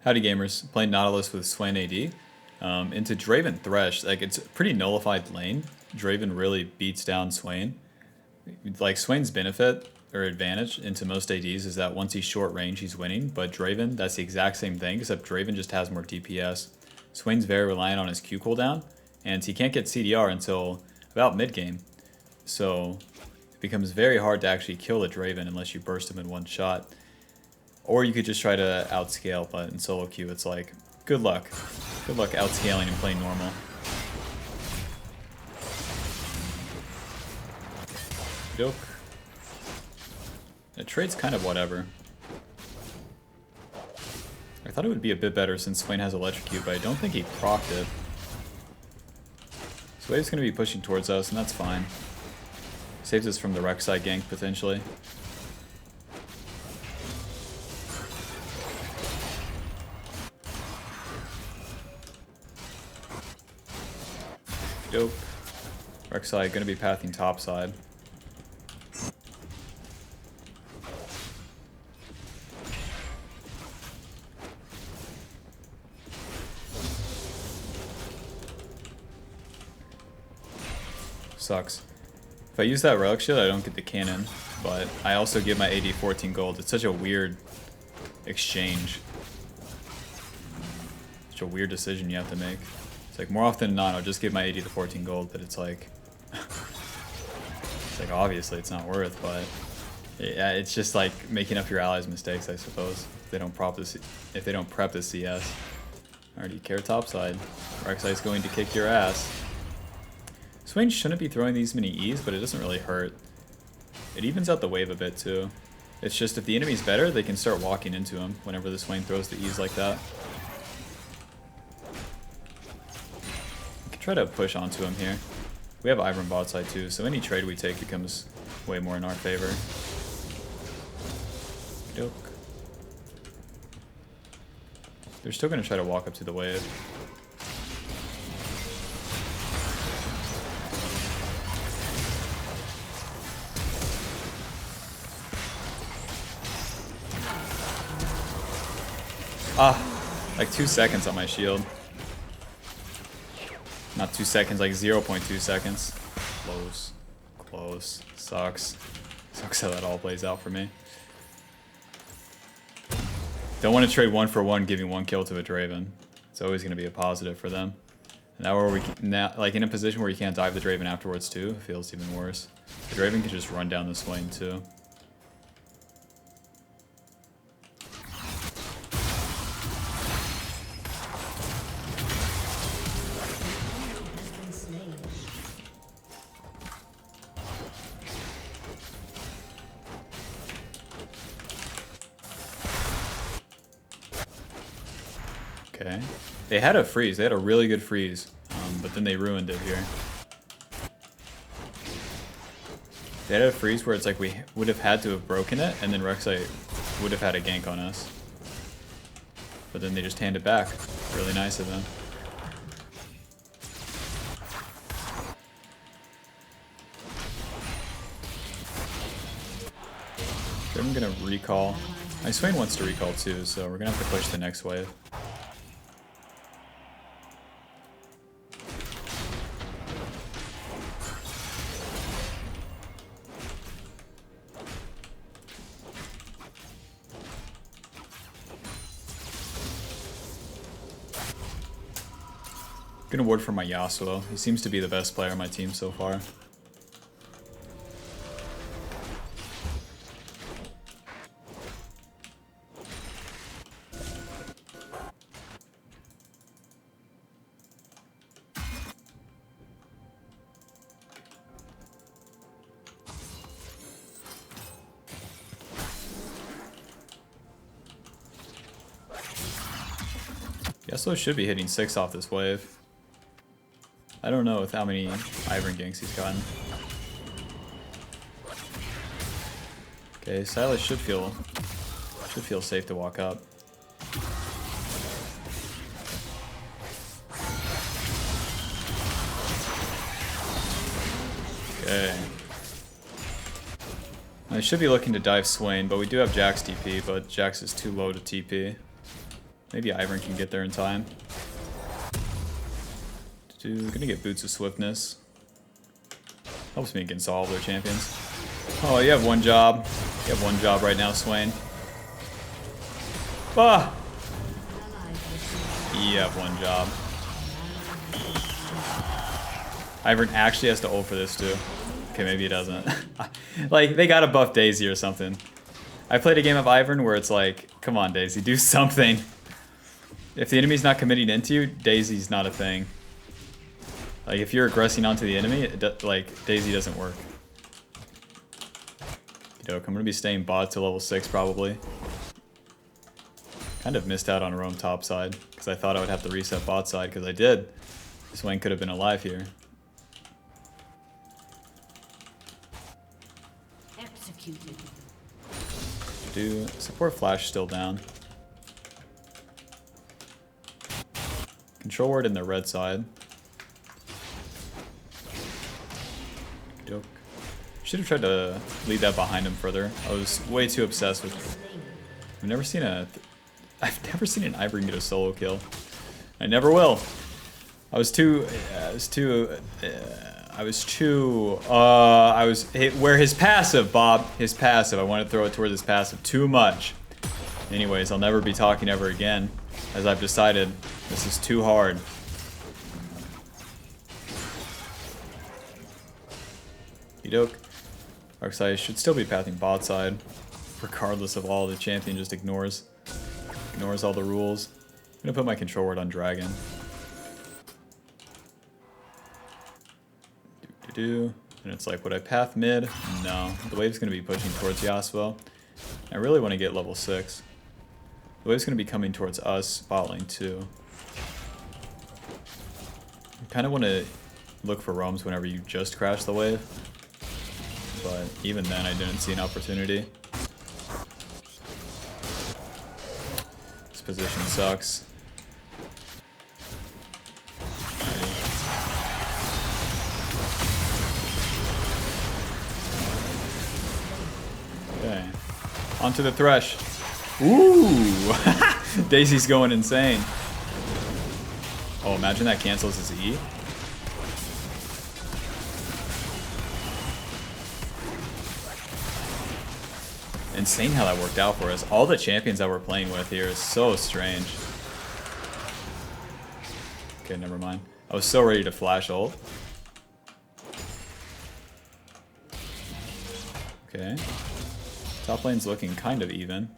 Howdy gamers, playing Nautilus with Swain AD. Into Draven Thresh, like it's a pretty nullified lane. Draven really beats down Swain. Like Swain's benefit or advantage into most ADs is that once he's short range he's winning, but Draven, that's the exact same thing, except Draven just has more DPS. Swain's very reliant on his Q cooldown, and he can't get CDR until about mid game. So it becomes very hard to actually kill a Draven unless you burst him in one shot. Or you could just try to outscale, but in solo queue it's like, good luck. Good luck outscaling and playing normal. Dope. The trade's kind of whatever. I thought it would be a bit better since Swain has Electrocute, but I don't think he procced it. So Wave's going to be pushing towards us, and that's fine. Saves us from the Rek'Sai gank, potentially. Dope. Rek'Sai going to be pathing topside. Sucks. If I use that relic shield, I don't get the cannon, but I also give my AD 14 gold. It's such a weird exchange. Such a weird decision you have to make. It's like more often than not, I'll just give my AD the 14 gold, but it's like, it's like obviously it's not worth, but yeah, it's just like making up your allies' mistakes, I suppose. If they don't prep the CS. Already care topside. Rek'Sai is going to kick your ass. Swain shouldn't be throwing these many E's, but it doesn't really hurt. It evens out the wave a bit too. It's just if the enemy's better, they can start walking into him whenever the Swain throws the E's like that. We can try to push onto him here. We have Ivern bot side too, so any trade we take becomes way more in our favor. Dope. They're still going to try to walk up to the wave. Ah, like 2 seconds on my shield. Not 2 seconds, like 0.2 seconds. Close. Close. Sucks. Sucks how that all plays out for me. Don't want to trade 1 for 1, giving 1 kill to a Draven. It's always going to be a positive for them. And now like in a position where you can't dive the Draven afterwards too, it feels even worse. The Draven can just run down the Swain too. Okay. They had a freeze. They had a really good freeze, but then they ruined it here. They had a freeze where it's like we would have had to have broken it, and then Rek'Sai would have had a gank on us. But then they just hand it back. Really nice of them. I'm gonna recall. My Swain wants to recall too, so we're gonna have to push the next wave. Gonna ward for my Yasuo. He seems to be the best player on my team so far. Yasuo should be hitting 6 off this wave. I don't know with how many Ivern ganks he's gotten. Okay, Silas should feel safe to walk up. Okay. I should be looking to dive Swain, but we do have Jax TP, but Jax is too low to TP. Maybe Ivern can get there in time. Gonna get Boots of Swiftness. Helps me against all of their champions. Oh, you have one job. You have one job right now, Swain. Ah! You have one job. Ivern actually has to ult for this too. Okay, maybe he doesn't. Like, they gotta buff Daisy or something. I played a game of Ivern where it's like, come on, Daisy, do something. If the enemy's not committing into you, Daisy's not a thing. Like, if you're aggressing onto the enemy, like, Daisy doesn't work. I'm gonna be staying bot to level 6 probably. Kind of missed out on roam top side, because I thought I would have to reset bot side, because I did. Swain could have been alive here. Executed. Support flash still down. Control word in the red side. Dope. Should have tried to lead that behind him further. I was way too obsessed with. I've never seen an Ivern get a solo kill. I never will. I was where his passive, Bob, his passive. I want to throw it towards his passive too much. Anyways, I'll never be talking ever again, as I've decided this is too hard. Doke. Arcsai should still be pathing bot side, regardless of all the champion just ignores all the rules. I'm gonna put my control word on Dragon. And it's like, would I path mid? No. The wave's gonna be pushing towards Yasuo. I really want to get level 6. The wave's gonna be coming towards us, bot lane too. I kinda wanna look for roams whenever you just crash the wave. But even then, I didn't see an opportunity. This position sucks. Okay. Onto the Thresh. Ooh! Daisy's going insane. Oh, imagine that cancels his E. Insane how that worked out for us. All the champions that we're playing with here is so strange. Okay, never mind. I was so ready to flash ult. Okay. Top lane's looking kind of even.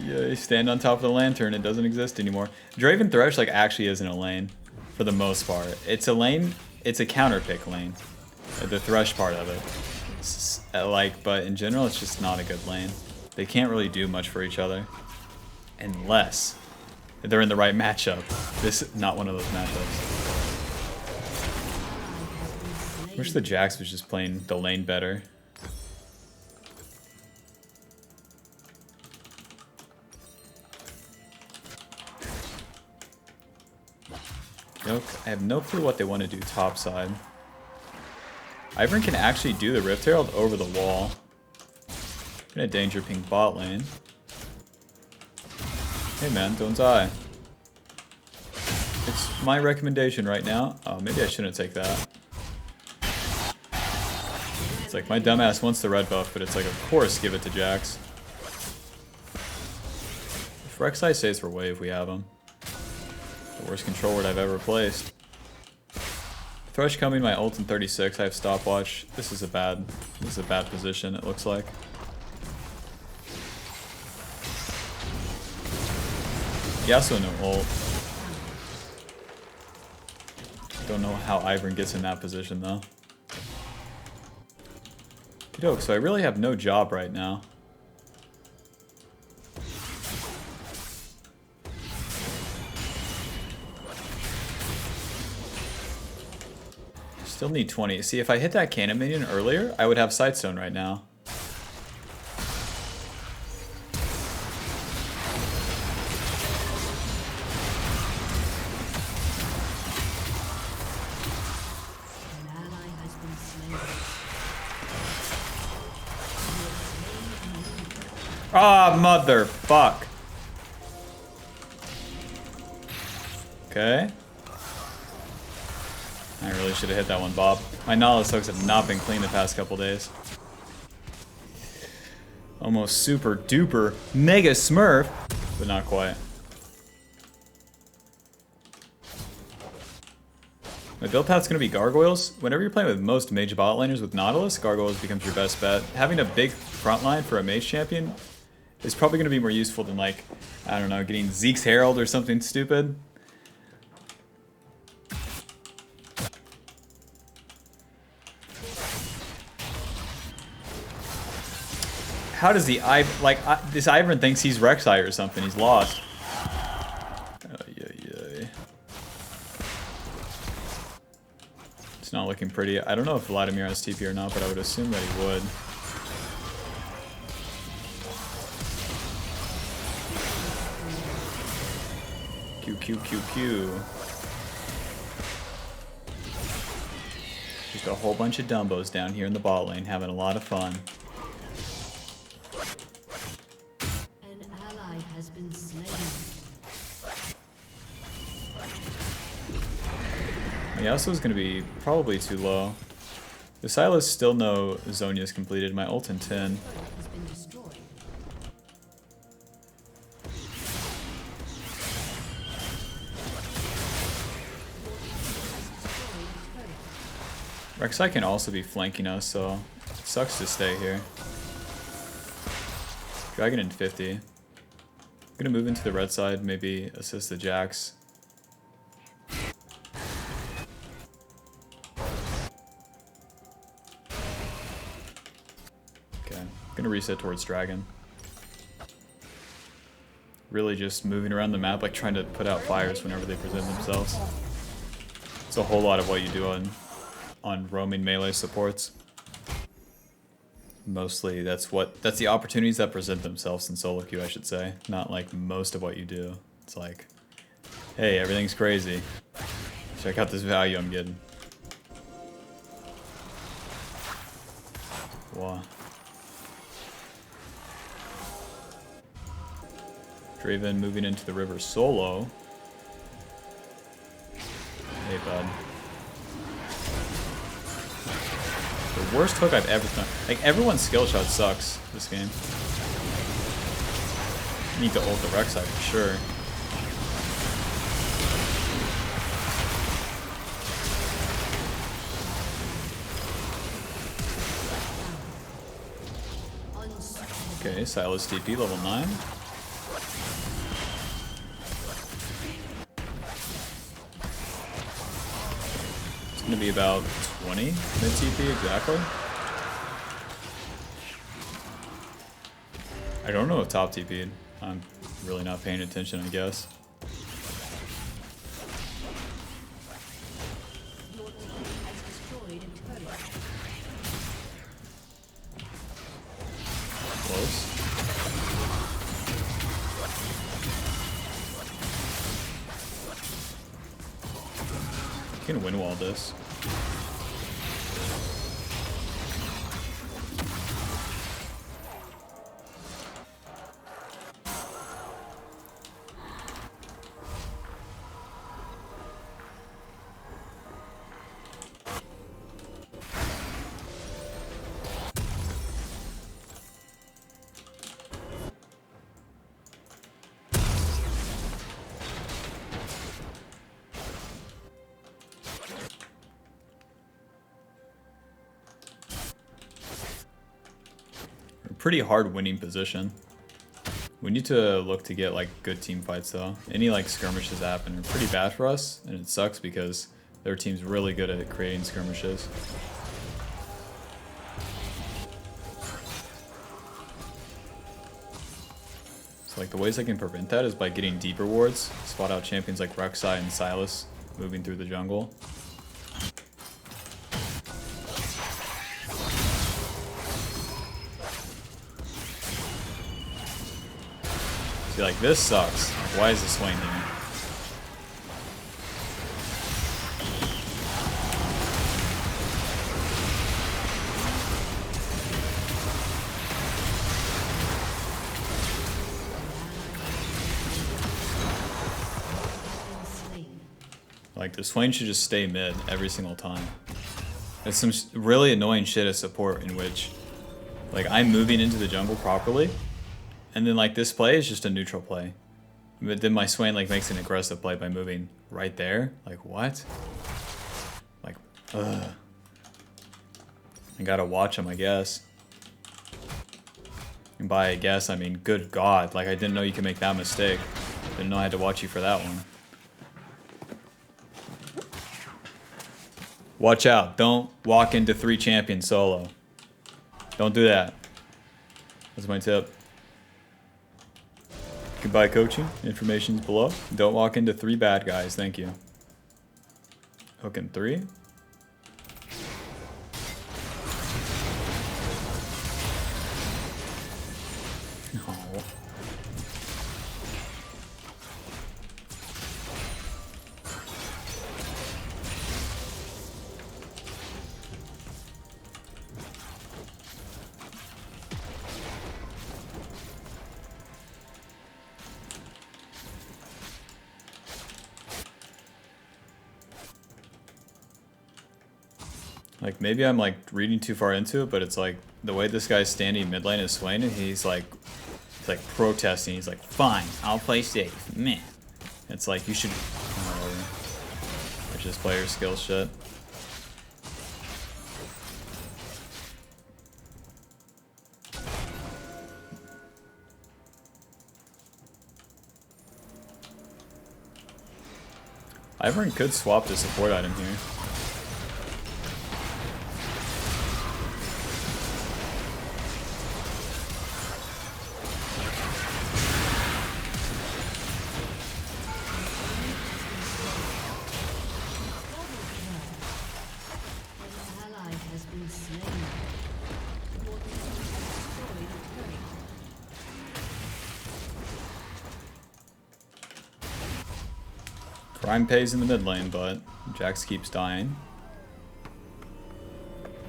Yeah, stand on top of the lantern. It doesn't exist anymore. Draven Thresh like actually isn't a lane for the most part. It's a lane. It's a counter pick lane. The Thresh part of it. But in general, it's just not a good lane. They can't really do much for each other unless they're in the right matchup. This is not one of those matchups. Wish the Jax was just playing the lane better. Nope, I have no clue what they want to do topside. Ivern can actually do the Rift Herald over the wall. Gonna danger ping bot lane. Hey man, don't die. It's my recommendation right now. Oh, maybe I shouldn't take that. It's like my dumbass wants the red buff, but it's like, of course, give it to Jax. If Rek'Sai stays for wave, we have him. The worst control word I've ever placed. Thresh coming, my ult in 36. I have stopwatch. This is a bad position, it looks like. Yasuo no ult. Don't know how Ivern gets in that position though. Okey-doke, so I really have no job right now. Still need 20. See, if I hit that cannon minion earlier, I would have Sightstone right now. Ah, motherfuck. Okay. I really should have hit that one, Bob. My Nautilus hooks have not been clean the past couple days. Almost super duper mega smurf, but not quite. My build path's going to be Gargoyles. Whenever you're playing with most mage bot laners with Nautilus, Gargoyles becomes your best bet. Having a big front line for a mage champion is probably going to be more useful than, like, I don't know, getting Zeke's Herald or something stupid. How does the this Ivern thinks he's Rek'Sai or something? He's lost. It's not looking pretty. I don't know if Vladimir has TP or not, but I would assume that he would. Q. Just a whole bunch of Dumbos down here in the bot lane having a lot of fun. An ally has been slain. Yasuo is going to be probably too low. The Silas still no Zhonya's completed. My ult in 10. Has been destroyed. Rek'Sai can also be flanking us, so it sucks to stay here. Dragon in 50. I'm gonna move into the red side, maybe assist the Jax. Okay, gonna reset towards Dragon. Really just moving around the map, like trying to put out fires whenever they present themselves. It's a whole lot of what you do on roaming melee supports. Mostly that's the opportunities that present themselves in solo queue, I should say. Not like most of what you do. It's like, hey, everything's crazy. Check out this value I'm getting. Wow. Draven moving into the river solo. Hey, bud. The worst hook I've ever done. Like, everyone's skill shot sucks this game. Need to ult the Rek'Sai for sure. Okay, Silas TP level 9. It's gonna be about 20 mid TP exactly. I don't know if top TP'd. I'm really not paying attention, I guess. Close. You can win wall this. Pretty hard winning position. We need to look to get like good team fights though. Any like skirmishes that happen are pretty bad for us, and it sucks because their team's really good at creating skirmishes. So like the ways I can prevent that is by getting deeper wards, spot out champions like Rek'Sai and Silas moving through the jungle. Like, this sucks. Why is the Swain here? Like, the Swain should just stay mid every single time. There's some really annoying shit as support in which, like, I'm moving into the jungle properly, and then, like, this play is just a neutral play. But then my Swain, like, makes an aggressive play by moving right there. Like, what? Like, ugh. I gotta watch him, I guess. And by I guess, I mean, good God. Like, I didn't know you could make that mistake. Didn't know I had to watch you for that one. Watch out. Don't walk into 3 champions solo. Don't do that. That's my tip. Goodbye coaching. Information's below. Don't walk into 3 bad guys. Thank you. Hook in 3. Oh. Like, maybe I'm, like, reading too far into it, but it's like, the way this guy's standing mid lane is Swain, and he's like protesting. He's like, fine, I'll play safe. Meh. It's like, you should... It's just player skill shit. Ivern could swap the support item here. Crime pays in the mid lane, but Jax keeps dying.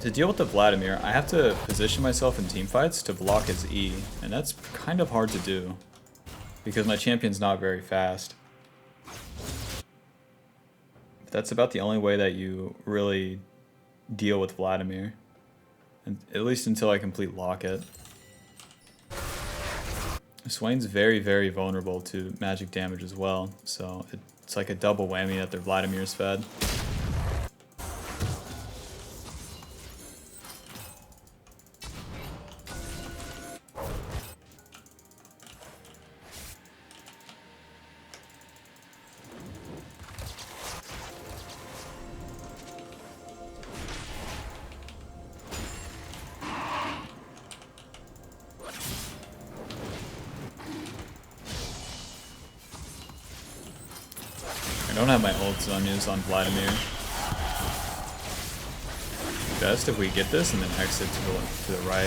To deal with the Vladimir, I have to position myself in teamfights to block his E, and that's kind of hard to do because my champion's not very fast. But that's about the only way that you really deal with Vladimir, and at least until I complete Locket. Swain's very, very vulnerable to magic damage as well, so it's like a double whammy that their Vladimir's fed. I don't have my ult Zhonya's on Vladimir. Best if we get this and then exit to the right.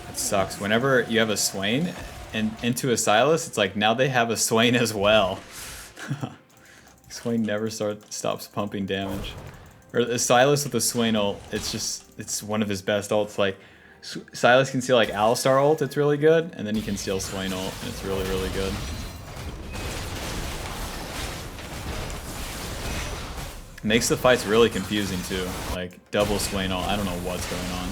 It sucks. Whenever you have a Swain and into a Silas, it's like now they have a Swain as well. Swain never stops pumping damage. Or a Silas with a Swain ult, it's one of his best ults. Like, Silas can steal like Alistar ult, it's really good, and then he can steal Swain ult, and it's really, really good. Makes the fights really confusing too. Like, double Swain ult, I don't know what's going on.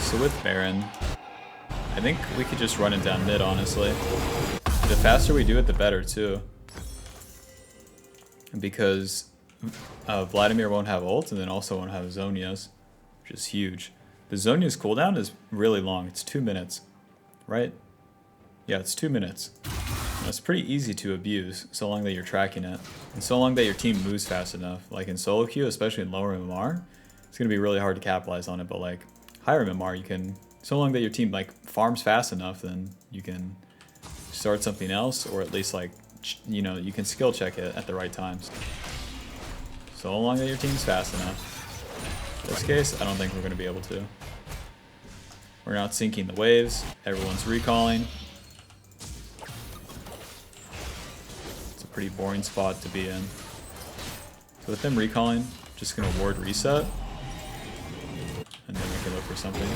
So with Baron, I think we could just run it down mid, honestly. The faster we do it, the better, too. Because Vladimir won't have ult, and then also won't have Zhonya's, which is huge. The Zhonya's cooldown is really long. It's 2 minutes, right? Yeah, it's 2 minutes. And it's pretty easy to abuse, so long that you're tracking it. And so long that your team moves fast enough. Like in solo queue, especially in lower MMR, it's going to be really hard to capitalize on it, but like, higher MMR, you can, so long that your team like farms fast enough, then you can start something else, or at least like, you know, you can skill check it at the right times. So long that your team's fast enough. this case, I don't think we're going to be able to. We're not syncing the waves. Everyone's recalling. It's a pretty boring spot to be in. So with them recalling, just going to ward reset. And then we can look for something.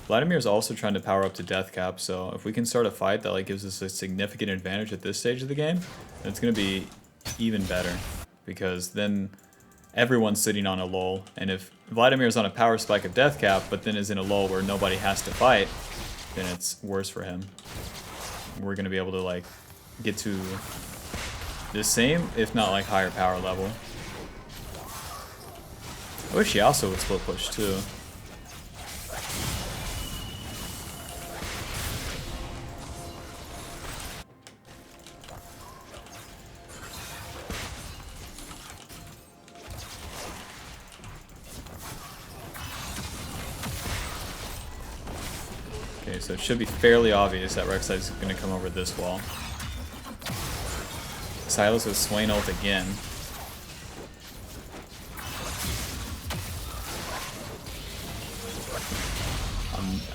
Vladimir's also trying to power up to death cap, so if we can start a fight that like gives us a significant advantage at this stage of the game, then it's going to be even better. Because then everyone's sitting on a lull, and if Vladimir's on a power spike of death cap, but then is in a lull where nobody has to fight, then it's worse for him. We're going to be able to like get to the same, if not like higher power level. I wish he also would split push too. Okay, so it should be fairly obvious that Rek'Sai is going to come over this wall. Silas with Swain ult again.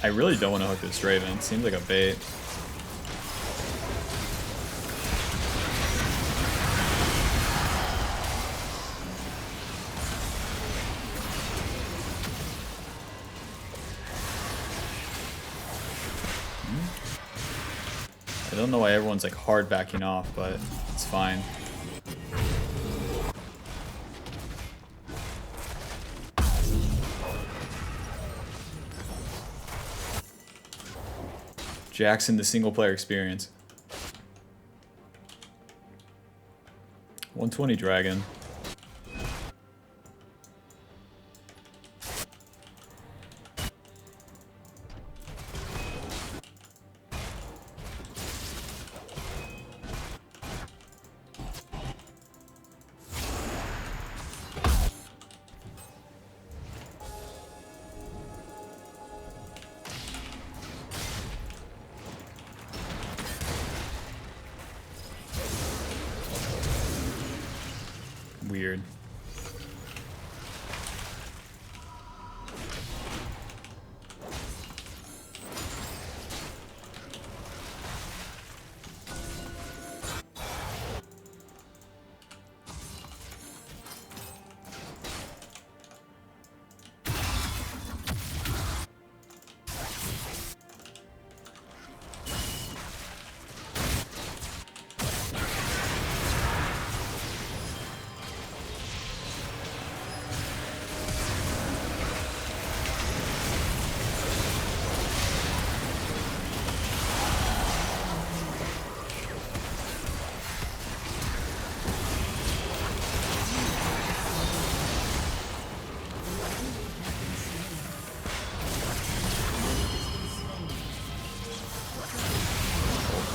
I really don't want to hook this Draven. It seems like a bait. I don't know why everyone's like hard backing off, but it's fine. Jackson, the single player experience. 120 Dragon. Weird.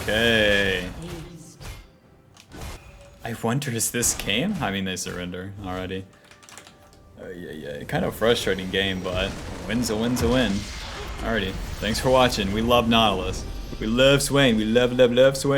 Okay. I wonder, is this game? I mean, they surrender already. Yeah, kind of frustrating game, but win's a win's a win. Alrighty, thanks for watching. We love Nautilus. We love Swain. We love Swain.